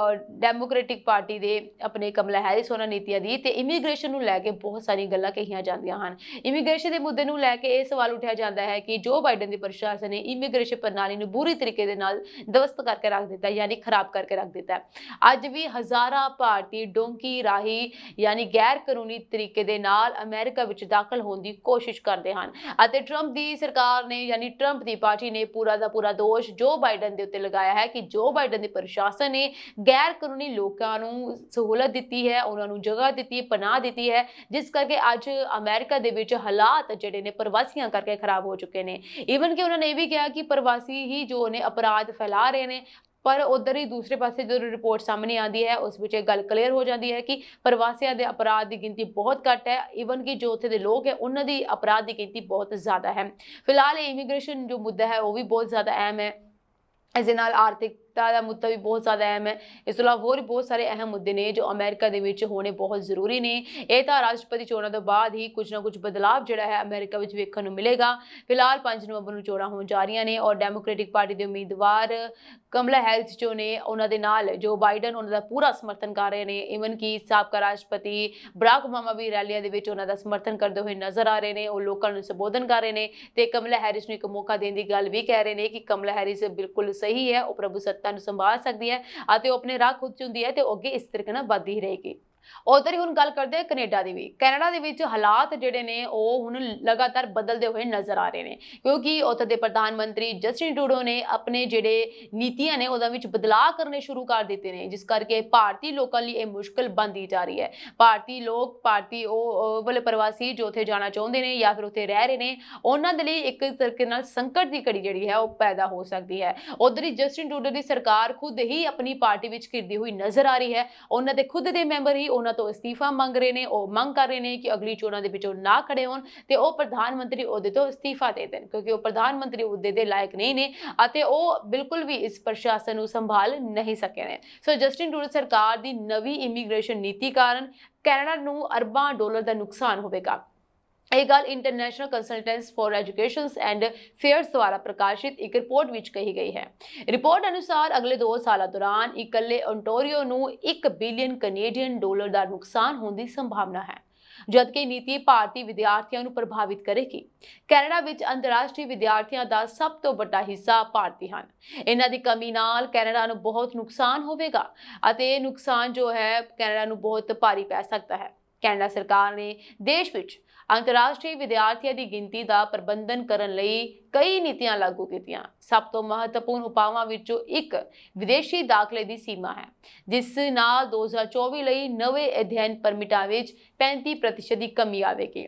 ਡੈਮੋਕ੍ਰੈਟਿਕ ਪਾਰਟੀ ਦੇ ਆਪਣੇ ਕਮਲਾ ਹੈਰਿਸ ਉਹਨਾਂ ਨੀਤੀਆਂ ਦੀ ਤੇ ਇਮੀਗ੍ਰੇਸ਼ਨ ਨੂੰ ਲੈ ਕੇ ਬਹੁਤ ਸਾਰੀਆਂ ਗੱਲਾਂ ਕਹੀਆਂ ਜਾਂਦੀਆਂ ਹਨ। ਇਮੀਗ੍ਰੇਸ਼ਨ ਦੇ ਮੁੱਦੇ ਨੂੰ ਲੈ ਕੇ ਇਹ ਸਵਾਲ ਉੱਠਿਆ ਜਾਂਦਾ ਹੈ ਕਿ ਜੋ ਬਾਈਡਨ ਦੀ ਪ੍ਰਸ਼ਾਸਨ ਨੇ ਇਮੀਗ੍ਰੇਸ਼ਨ ਪ੍ਰਣਾਲੀ ਨੂੰ ਬੁਰੀ ਤਰੀਕੇ ਦੇ ਨਾਲ ਦਵਸਤ ਕਰਕੇ ਰੱਖ ਦਿੱਤਾ, ਯਾਨੀ ਖਰਾਬ ਕਰਕੇ ਰੱਖ ਦਿੱਤਾ। ਅੱਜ ਵੀ ਹਜ਼ਾਰਾਂ ਭਾਰਤੀ ਡੋਂਕੀ ਰਾਹੀਂ ਯਾਨੀ ਗੈਰ ਕਾਨੂੰਨੀ ਤਰੀਕੇ ਦੇ ਨਾਲ ਅਮਰੀਕਾ ਵਿੱਚ ਦਾਖਲ ਹੋਣ ਦੀ ਕੋਸ਼ਿਸ਼ ਕਰਦੇ ਹਨ ਅਤੇ ਟਰੰਪ ਦੀ ਸਰਕਾਰ ਨੇ ਯਾਨੀ ਟਰੰਪ ਦੀ ਪਾਰਟੀ ਨੇ ਪੂਰਾ ਦਾ ਪੂਰਾ ਦੋਸ਼ ਜੋ ਬਾਈਡਨ ਦੇ ਉੱਤੇ ਲਗਾਇਆ ਹੈ ਕਿ ਜੋ ਬਾਈਡਨ ਦੇ ਪ੍ਰਸ਼ਾਸਨ ਨੇ ਗੈਰ ਕਾਨੂੰਨੀ ਲੋਕਾਂ ਨੂੰ ਸਹੂਲਤ ਦਿੱਤੀ ਹੈ, ਉਹਨਾਂ ਨੂੰ ਜਗ੍ਹਾ ਦਿੱਤੀ, ਪਨਾਹ ਦਿੱਤੀ ਹੈ, ਜਿਸ ਕਰਕੇ ਅੱਜ ਅਮਰੀਕਾ ਦੇ ਵਿੱਚ ਹਾਲਾਤ ਜਿਹੜੇ ਨੇ ਪ੍ਰਵਾਸੀਆਂ ਕਰਕੇ ਖਰਾਬ ਹੋ ਚੁੱਕੇ ਨੇ। ਈਵਨ ਕਿ ਉਹਨਾਂ ਨੇ ਇਹ ਵੀ ਕਿਹਾ ਕਿ ਪ੍ਰਵਾਸੀ ਹੀ ਜੋ ਨੇ ਅਪਰਾਧ ਫੈਲਾ ਰਹੇ ਨੇ, ਪਰ ਉਧਰ ਹੀ ਦੂਸਰੇ ਪਾਸੇ ਜੋ ਰਿਪੋਰਟ ਸਾਹਮਣੇ ਆਉਂਦੀ ਹੈ ਉਸ ਵਿੱਚ ਇਹ ਗੱਲ ਕਲੀਅਰ ਹੋ ਜਾਂਦੀ ਹੈ ਕਿ ਪ੍ਰਵਾਸੀਆਂ ਦੇ ਅਪਰਾਧ ਦੀ ਗਿਣਤੀ ਬਹੁਤ ਘੱਟ ਹੈ। ਈਵਨ ਕਿ ਜੋ ਉੱਥੇ ਦੇ ਲੋਕ ਹੈ ਉਹਨਾਂ ਦੀ ਅਪਰਾਧ ਦੀ ਗਿਣਤੀ ਬਹੁਤ ਜ਼ਿਆਦਾ ਹੈ। ਫਿਲਹਾਲ ਇਮੀਗ੍ਰੇਸ਼ਨ ਜੋ ਮੁੱਦਾ ਹੈ ਉਹ ਵੀ ਬਹੁਤ ਜ਼ਿਆਦਾ ਅਹਿਮ ਹੈ। ਇਸ ਦੇ ਨਾਲ ਆਰਥਿਕਤਾ ਦਾ ਮੁੱਦਾ ਵੀ ਬਹੁਤ ਜ਼ਿਆਦਾ ਅਹਿਮ ਹੈ। ਇਸ ਤੋਂ ਇਲਾਵਾ ਹੋਰ ਵੀ ਬਹੁਤ ਸਾਰੇ ਅਹਿਮ ਮੁੱਦੇ ਨੇ ਜੋ ਅਮਰੀਕਾ ਦੇ ਵਿੱਚ ਹੋਣੇ ਬਹੁਤ ਜ਼ਰੂਰੀ ਨੇ। ਇਹ ਤਾਂ ਰਾਸ਼ਟਰਪਤੀ ਚੋਣਾਂ ਤੋਂ ਬਾਅਦ ਹੀ ਕੁਝ ਨਾ ਕੁਝ ਬਦਲਾਅ ਜਿਹੜਾ ਹੈ ਅਮਰੀਕਾ ਵਿੱਚ ਵੇਖਣ ਨੂੰ ਮਿਲੇਗਾ। ਫਿਲਹਾਲ 5 ਨਵੰਬਰ ਨੂੰ ਚੋਣਾਂ ਹੋਣ ਜਾ ਰਹੀਆਂ ਨੇ ਔਰ ਡੈਮੋਕ੍ਰੈਟਿਕ ਪਾਰਟੀ ਦੇ ਉਮੀਦਵਾਰ ਕਮਲਾ ਹੈਰਿਸ ਜੋ ਨੇ ਉਹਨਾਂ ਦੇ ਨਾਲ ਜੋ ਬਾਈਡਨ ਉਹਨਾਂ ਦਾ ਪੂਰਾ ਸਮਰਥਨ ਕਰ ਰਹੇ ਨੇ। ਈਵਨ ਕਿ ਸਾਬਕਾ ਰਾਸ਼ਟਰਪਤੀ ਬਰਾਕ ਓਬਾਮਾ ਵੀ ਰੈਲੀਆਂ ਦੇ ਵਿੱਚ ਉਹਨਾਂ ਦਾ ਸਮਰਥਨ ਕਰਦੇ ਹੋਏ ਨਜ਼ਰ ਆ ਰਹੇ ਨੇ। ਉਹ ਲੋਕਾਂ ਨੂੰ ਸੰਬੋਧਨ ਕਰ ਰਹੇ ਨੇ ਤੇ ਕਮਲਾ ਹੈਰਿਸ ਨੂੰ ਇੱਕ ਮੌਕਾ ਦੇਣ ਦੀ ਗੱਲ ਵੀ ਕਹਿ ਰਹੇ ਨੇ ਕਿ ਕਮਲਾ ਹੈਰਿਸ ਬਿਲਕੁਲ ਸਹੀ ਹੈ, ਉਹ ਪ੍ਰਭੂ ਸੱਤਾ ਨੂੰ ਸੰਭਾਲ ਸਕਦੀ ਹੈ ਅਤੇ ਉਹ ਆਪਣੇ ਰਾਹ ਖੁਦ ਚੁੰਦੀ ਹੈ ਤੇ ਉਹ ਅੱਗੇ ਇਸ ਤਰੀਕੇ ਨਾਲ ਵੱਧਦੀ ਰਹੇਗੀ। ਉਧਰ ਹੀ ਹੁਣ ਗੱਲ ਕਰਦੇ ਹਾਂ ਕੈਨੇਡਾ ਦੀ ਵੀ। ਕੈਨੇਡਾ ਦੇ ਵਿੱਚ ਹਾਲਾਤ ਜਿਹੜੇ ਨੇ ਉਹ ਹੁਣ ਲਗਾਤਾਰ ਬਦਲਦੇ ਹੋਏ ਨਜ਼ਰ ਆ ਰਹੇ ਨੇ, ਕਿਉਂਕਿ ਉੱਥੇ ਦੇ ਪ੍ਰਧਾਨ ਮੰਤਰੀ ਜਸਟਿਨ ਟਰੂਡੋ ਨੇ ਆਪਣੇ ਜਿਹੜੇ ਨੀਤੀਆਂ ਨੇ ਉਹਦੇ ਵਿੱਚ ਬਦਲਾਅ ਕਰਨੇ ਸ਼ੁਰੂ ਕਰ ਦਿੱਤੇ ਨੇ, ਜਿਸ ਕਰਕੇ ਭਾਰਤੀ ਲੋਕਾਂ ਲਈ ਇਹ ਮੁਸ਼ਕਲ ਬਣਦੀ ਜਾ ਰਹੀ ਹੈ। ਭਾਰਤੀ ਉਹ ਵਾਲੇ ਪ੍ਰਵਾਸੀ ਜੋ ਉੱਥੇ ਜਾਣਾ ਚਾਹੁੰਦੇ ਨੇ ਜਾਂ ਫਿਰ ਉੱਥੇ ਰਹਿ ਰਹੇ ਨੇ, ਉਹਨਾਂ ਦੇ ਲਈ ਇੱਕ ਤਰੀਕੇ ਨਾਲ ਸੰਕਟ ਦੀ ਘੜੀ ਜਿਹੜੀ ਹੈ ਉਹ ਪੈਦਾ ਹੋ ਸਕਦੀ ਹੈ। ਉਧਰ ਹੀ ਜਸਟਿਨ ਟਰੂਡੋ ਦੀ ਸਰਕਾਰ ਖੁਦ ਹੀ ਆਪਣੀ ਪਾਰਟੀ ਵਿੱਚ ਘਿਰਦੀ ਹੋਈ ਨਜ਼ਰ ਆ ਰਹੀ ਹੈ। ਉਹਨਾਂ ਦੇ ਖੁਦ ਦੇ ਮੈਂਬਰ ਹੀ ਉਹਨਾਂ ਤੋਂ ਅਸਤੀਫਾ ਮੰਗ ਰਹੇ ਨੇ। ਉਹ ਮੰਗ ਕਰ ਰਹੇ ਨੇ ਕਿ ਅਗਲੀ ਚੋਣਾਂ ਦੇ ਵਿੱਚ ਉਹ ਨਾ ਖੜੇ ਹੋਣ ਤੇ ਉਹ ਪ੍ਰਧਾਨ ਮੰਤਰੀ ਅਹੁਦੇ ਤੋਂ ਅਸਤੀਫਾ ਦੇ ਦੇਣ, ਕਿਉਂਕਿ ਉਹ ਪ੍ਰਧਾਨ ਮੰਤਰੀ ਅਹੁਦੇ ਦੇ ਲਾਇਕ ਨਹੀਂ ਨੇ ਅਤੇ ਉਹ ਬਿਲਕੁਲ ਵੀ ਇਸ ਪ੍ਰਸ਼ਾਸਨ ਨੂੰ ਸੰਭਾਲ ਨਹੀਂ ਸਕੇ ਨੇ। ਸੋ ਜਸਟਿਨ ਟਰੂਡੋ ਸਰਕਾਰ ਦੀ ਨਵੀਂ ਇਮੀਗ੍ਰੇਸ਼ਨ ਨੀਤੀ ਕਾਰਨ ਕੈਨੇਡਾ ਨੂੰ ਅਰਬਾਂ ਡਾਲਰ ਦਾ ਨੁਕਸਾਨ ਹੋਵੇਗਾ। ਇਹ ਗੱਲ international consultants for education and fairs ਦੁਆਰਾ ਪ੍ਰਕਾਸ਼ਿਤ ਇੱਕ ਰਿਪੋਰਟ ਵਿੱਚ ਕਹੀ ਗਈ ਹੈ। ਰਿਪੋਰਟ ਅਨੁਸਾਰ ਅਗਲੇ 2 ਸਾਲਾਂ ਦੌਰਾਨ ਇਕੱਲੇ ontario ਨੂੰ 1 ਬਿਲੀਅਨ ਕੈਨੇਡੀਅਨ ਡਾਲਰ ਦਾ ਨੁਕਸਾਨ ਹੋਣ ਦੀ ਸੰਭਾਵਨਾ ਹੈ, ਜਦਕਿ ਨੀਤੀ ਭਾਰਤੀ ਵਿਦਿਆਰਥੀਆਂ ਨੂੰ ਪ੍ਰਭਾਵਿਤ ਕਰੇਗੀ। ਕੈਨੇਡਾ ਵਿੱਚ ਅੰਤਰਰਾਸ਼ਟਰੀ ਵਿਦਿਆਰਥੀਆਂ ਦਾ ਸਭ ਤੋਂ ਵੱਡਾ ਹਿੱਸਾ ਭਾਰਤੀ ਹਨ। ਇਹਨਾਂ ਦੀ ਕਮੀ ਨਾਲ ਕੈਨੇਡਾ ਨੂੰ ਬਹੁਤ ਨੁਕਸਾਨ ਹੋਵੇਗਾ ਅਤੇ ਇਹ ਨੁਕਸਾਨ ਜੋ ਹੈ ਕੈਨੇਡਾ ਨੂੰ ਬਹੁਤ ਭਾਰੀ ਪੈ ਸਕਦਾ ਹੈ। ਕੈਨੇਡਾ ਸਰਕਾਰ ਨੇ ਦੇਸ਼ ਵਿੱਚ ਅੰਤਰਰਾਸ਼ਟਰੀ ਵਿਦਿਆਰਥੀਆਂ ਦੀ ਗਿਣਤੀ ਦਾ ਪ੍ਰਬੰਧਨ ਕਰਨ ਲਈ ਕਈ ਨੀਤੀਆਂ ਲਾਗੂ ਕੀਤੀਆਂ। ਸਭ ਤੋਂ ਮਹੱਤਵਪੂਰਨ ਉਪਾਵਾਂ ਵਿੱਚੋਂ ਇੱਕ ਵਿਦੇਸ਼ੀ ਦਾਖਲੇ ਦੀ ਸੀਮਾ ਹੈ, ਜਿਸ ਨਾਲ 2024 ਲਈ ਨਵੇਂ ਅਧਿਐਨ ਪਰਮਿਟਾਂ ਵਿੱਚ 35% ਦੀ ਕਮੀ ਆਵੇਗੀ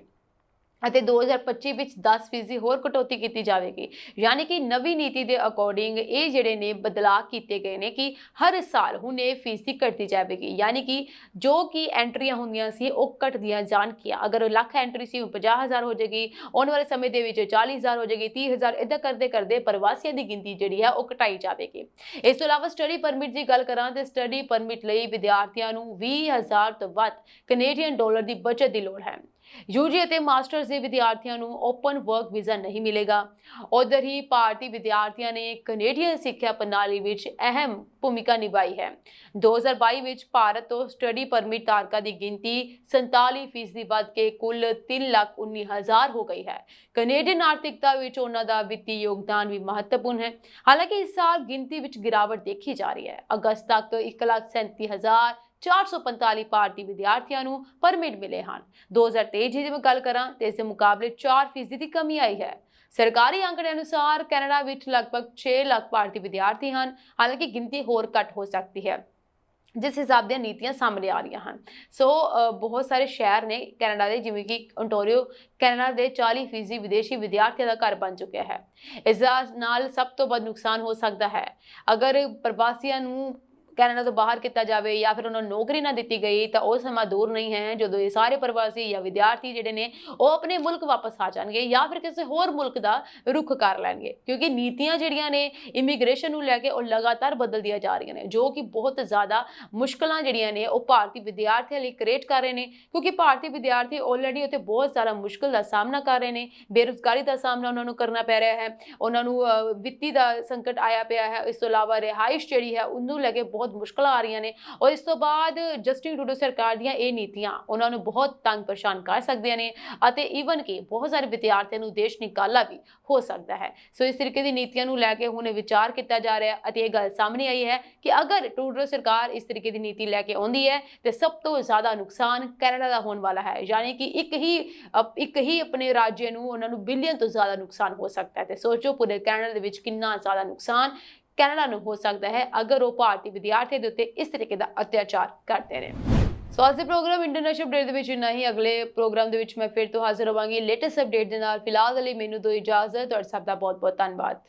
ਅਤੇ 2025 ਵਿੱਚ 10% ਹੋਰ ਕਟੌਤੀ ਕੀਤੀ ਜਾਵੇਗੀ। ਯਾਨੀ ਕਿ ਨਵੀਂ ਨੀਤੀ ਦੇ ਅਕੋਰਡਿੰਗ ਇਹ ਜਿਹੜੇ ਨੇ ਬਦਲਾਅ ਕੀਤੇ ਗਏ ਨੇ ਕਿ ਹਰ ਸਾਲ ਹੁਣ ਇਹ ਫੀਸਦੀ ਘਟਦੀ ਜਾਵੇਗੀ। ਯਾਨੀ ਕਿ ਜੋ ਕਿ ਐਂਟਰੀਆਂ ਹੁੰਦੀਆਂ ਸੀ ਉਹ ਘਟਦੀਆਂ ਜਾਣਗੀਆਂ। ਅਗਰ ਲੱਖ ਐਂਟਰੀ ਸੀ ਉਹ 50,000 ਹੋ ਜਾਏਗੀ, ਆਉਣ ਵਾਲੇ ਸਮੇਂ ਦੇ ਵਿੱਚ 40,000 ਹੋ ਜਾਏਗੀ, 30,000 ਇਦਾਂ ਕਰਦੇ ਕਰਦੇ ਪ੍ਰਵਾਸੀਆਂ ਦੀ ਗਿਣਤੀ ਜਿਹੜੀ ਹੈ ਉਹ ਘਟਾਈ ਜਾਵੇਗੀ। ਇਸ ਤੋਂ ਇਲਾਵਾ ਸਟੱਡੀ ਪਰਮਿਟ ਦੀ ਗੱਲ ਕਰਾਂ ਤੇ ਸਟੱਡੀ ਪਰਮਿਟ ਲਈ ਵਿਦਿਆਰਥੀਆਂ ਨੂੰ 20,000 ਤੋਂ ਵੱਧ ਕੈਨੇਡੀਅਨ ਡਾਲਰ ਦੀ ਬਚਤ ਦੀ ਲੋੜ ਹੈ। ਯੂਜੀ ਅਤੇ ਮਾਸਟਰਸ ਦੇ ਵਿਦਿਆਰਥੀਆਂ ਨੂੰ ਓਪਨ ਵਰਕ ਵੀਜ਼ਾ ਨਹੀਂ ਮਿਲੇਗਾ। ਉਧਰ ਹੀ ਭਾਰਤੀ ਵਿਦਿਆਰਥੀਆਂ ਨੇ ਕੈਨੇਡੀਅਨ ਸਿੱਖਿਆ ਪ੍ਰਣਾਲੀ ਵਿੱਚ ਅਹਿਮ ਭੂਮਿਕਾ ਨਿਭਾਈ ਹੈ। 2022 ਵਿੱਚ ਭਾਰਤ ਤੋਂ ਸਟੱਡੀ ਪਰਮਿਟ ਧਾਰਕਾਂ ਦੀ ਗਿਣਤੀ 47% ਵੱਧ ਕੇ ਕੁੱਲ 3,19,000 ਹੋ ਗਈ ਹੈ। ਕੈਨੇਡੀਅਨ ਆਰਥਿਕਤਾ ਵਿੱਚ ਉਹਨਾਂ ਦਾ ਵਿੱਤੀ ਯੋਗਦਾਨ ਵੀ ਮਹੱਤਵਪੂਰਨ ਹੈ। ਹਾਲਾਂਕਿ ਇਸ ਸਾਲ ਗਿਣਤੀ ਵਿੱਚ ਗਿਰਾਵਟ ਦੇਖੀ ਜਾ ਰਹੀ ਹੈ। ਅਗਸਤ ਤੱਕ 1,37,445 ਭਾਰਤੀ ਵਿਦਿਆਰਥੀਆਂ ਨੂੰ ਪਰਮਿਟ ਮਿਲੇ ਹਨ। 2023 ਦੀ ਮੈਂ ਗੱਲ ਕਰਾਂ ਤੇ ਇਸ ਦੇ ਮੁਕਾਬਲੇ 4% ਦੀ ਕਮੀ ਆਈ ਹੈ। ਸਰਕਾਰੀ ਅੰਕੜੇ ਅਨੁਸਾਰ ਕੈਨੇਡਾ ਵਿੱਚ ਲਗਭਗ 6 ਲੱਖ ਭਾਰਤੀ ਵਿਦਿਆਰਥੀ ਹਨ। ਹਾਲਾਂਕਿ ਗਿਣਤੀ ਹੋਰ ਘੱਟ ਹੋ ਸਕਦੀ ਹੈ। ਜਿਸ ਹਿਸਾਬ ਦੀਆਂ ਨੀਤੀਆਂ ਸਾਹਮਣੇ ਆ ਰਹੀਆਂ ਹਨ। ਸੋ ਬਹੁਤ ਸਾਰੇ ਸ਼ਹਿਰ ਨੇ ਕੈਨੇਡਾ ਦੇ, ਜਿਵੇਂ ਕਿ ਓਨਟਾਰੀਓ ਕੈਨੇਡਾ ਦੇ 40% ਵਿਦੇਸ਼ੀ ਵਿਦਿਆਰਥੀਆਂ ਦਾ ਘਰ ਬਣ ਚੁੱਕਿਆ ਹੈ। ਇਸ ਦਾ ਨਾਲ ਸਭ ਤੋਂ ਵੱਧ ਨੁਕਸਾਨ ਹੋ ਸਕਦਾ ਹੈ ਅਗਰ ਪ੍ਰਵਾਸੀਆਂ ਨੂੰ ਕੈਨੇਡਾ ਤੋਂ ਬਾਹਰ ਕੀਤਾ ਜਾਵੇ ਜਾਂ ਫਿਰ ਉਹਨਾਂ ਨੂੰ ਨੌਕਰੀ ਨਾ ਦਿੱਤੀ ਗਈ, ਤਾਂ ਉਹ ਸਮਾਂ ਦੂਰ ਨਹੀਂ ਹੈ ਜਦੋਂ ਇਹ ਸਾਰੇ ਪ੍ਰਵਾਸੀ ਜਾਂ ਵਿਦਿਆਰਥੀ ਜਿਹੜੇ ਨੇ ਉਹ ਆਪਣੇ ਮੁਲਕ ਵਾਪਸ ਆ ਜਾਣਗੇ ਜਾਂ ਫਿਰ ਕਿਸੇ ਹੋਰ ਮੁਲਕ ਦਾ ਰੁਖ ਕਰ ਲੈਣਗੇ, ਕਿਉਂਕਿ ਨੀਤੀਆਂ ਜਿਹੜੀਆਂ ਨੇ ਇਮੀਗ੍ਰੇਸ਼ਨ ਨੂੰ ਲੈ ਕੇ ਉਹ ਲਗਾਤਾਰ ਬਦਲਦੀਆਂ ਜਾ ਰਹੀਆਂ ਨੇ, ਜੋ ਕਿ ਬਹੁਤ ਜ਼ਿਆਦਾ ਮੁਸ਼ਕਲਾਂ ਜਿਹੜੀਆਂ ਨੇ ਉਹ ਭਾਰਤੀ ਵਿਦਿਆਰਥੀਆਂ ਲਈ ਕ੍ਰੀਏਟ ਕਰ ਰਹੇ ਨੇ, ਕਿਉਂਕਿ ਭਾਰਤੀ ਵਿਦਿਆਰਥੀ ਆਲਰੇਡੀ ਉੱਥੇ ਬਹੁਤ ਸਾਰਾ ਮੁਸ਼ਕਲ ਦਾ ਸਾਹਮਣਾ ਕਰ ਰਹੇ ਨੇ। ਬੇਰੁਜ਼ਗਾਰੀ ਦਾ ਸਾਹਮਣਾ ਉਹਨਾਂ ਨੂੰ ਕਰਨਾ ਪੈ ਰਿਹਾ ਹੈ, ਉਹਨਾਂ ਨੂੰ ਵਿੱਤੀ ਦਾ ਸੰਕਟ ਆਇਆ ਪਿਆ ਹੈ, ਇਸ ਤੋਂ ਇਲਾਵਾ ਰਿਹਾਇਸ਼ ਜਿਹੜੀ ਹੈ ਉਹਨੂੰ ਲੈ ਕੇ ਬਹੁਤ ਮੁਸ਼ਕਲਾਂ ਆ ਰਹੀਆਂ ਨੇ। ਔਰ ਇਸ ਤੋਂ ਬਾਅਦ ਜਸਟਿਨ ਟਰੂਡੋ ਸਰਕਾਰ ਦੀਆਂ ਇਹ ਨੀਤੀਆਂ ਉਹਨਾਂ ਨੂੰ ਬਹੁਤ ਤੰਗ ਪਰੇਸ਼ਾਨ ਕਰ ਸਕਦੀਆਂ ਨੇ ਅਤੇ ਈਵਨ ਕਿ ਬਹੁਤ ਸਾਰੇ ਵਿਦਿਆਰਥੀਆਂ ਨੂੰ ਦੇਸ਼ ਨਿਕਾਲਾ ਵੀ ਹੋ ਸਕਦਾ ਹੈ। ਸੋ ਇਸ ਤਰੀਕੇ ਦੀ ਨੀਤੀਆਂ ਨੂੰ ਲੈ ਕੇ ਹੁਣ ਵਿਚਾਰ ਕੀਤਾ ਜਾ ਰਿਹਾ ਅਤੇ ਇਹ ਗੱਲ ਸਾਹਮਣੇ ਆਈ ਹੈ ਕਿ ਅਗਰ ਟਰੂਡੋ ਸਰਕਾਰ ਇਸ ਤਰੀਕੇ ਦੀ ਨੀਤੀ ਲੈ ਕੇ ਆਉਂਦੀ ਹੈ ਤੇ ਸਭ ਤੋਂ ਜ਼ਿਆਦਾ ਨੁਕਸਾਨ ਕੈਨੇਡਾ ਦਾ ਹੋਣ ਵਾਲਾ ਹੈ, ਯਾਨੀ ਕਿ ਇੱਕ ਹੀ ਆਪਣੇ ਰਾਜ ਨੂੰ ਉਹਨਾਂ ਨੂੰ ਬਿਲੀਅਨ ਤੋਂ ਜ਼ਿਆਦਾ ਨੁਕਸਾਨ ਹੋ ਸਕਦਾ ਹੈ। ਤੇ ਸੋਚੋ ਪੂਰੇ ਕੈਨੇਡਾ ਦੇ ਵਿੱਚ ਕਿੰਨਾ ਜ਼ਿਆਦਾ ਨੁਕਸਾਨ ਕੈਨੇਡਾ ਨੂੰ ਹੋ ਸਕਦਾ ਹੈ ਅਗਰ ਉਹ ਭਾਰਤੀ ਵਿਦਿਆਰਥੀ ਦੇ ਉੱਤੇ ਇਸ ਤਰੀਕੇ ਦਾ ਅਤਿਆਚਾਰ ਕਰਦੇ ਨੇ। ਸੋ ਅੱਜ ਦੇ ਪ੍ਰੋਗਰਾਮ ਇੰਟਰਨੈਸ਼ਨਲ ਅਪਡੇਟ ਦੇ ਵਿੱਚ ਇੰਨਾ ਹੀ। ਅਗਲੇ ਪ੍ਰੋਗਰਾਮ ਦੇ ਵਿੱਚ ਮੈਂ ਫਿਰ ਤੋਂ ਹਾਜ਼ਰ ਹੋਵਾਂਗੀ ਲੇਟੈਸਟ ਅਪਡੇਟ ਦੇ ਨਾਲ। ਫਿਲਹਾਲ ਲਈ ਮੈਨੂੰ ਦਿਓ ਇਜਾਜ਼ਤ ਔਰ ਸਭ ਦਾ ਬਹੁਤ ਬਹੁਤ ਧੰਨਵਾਦ।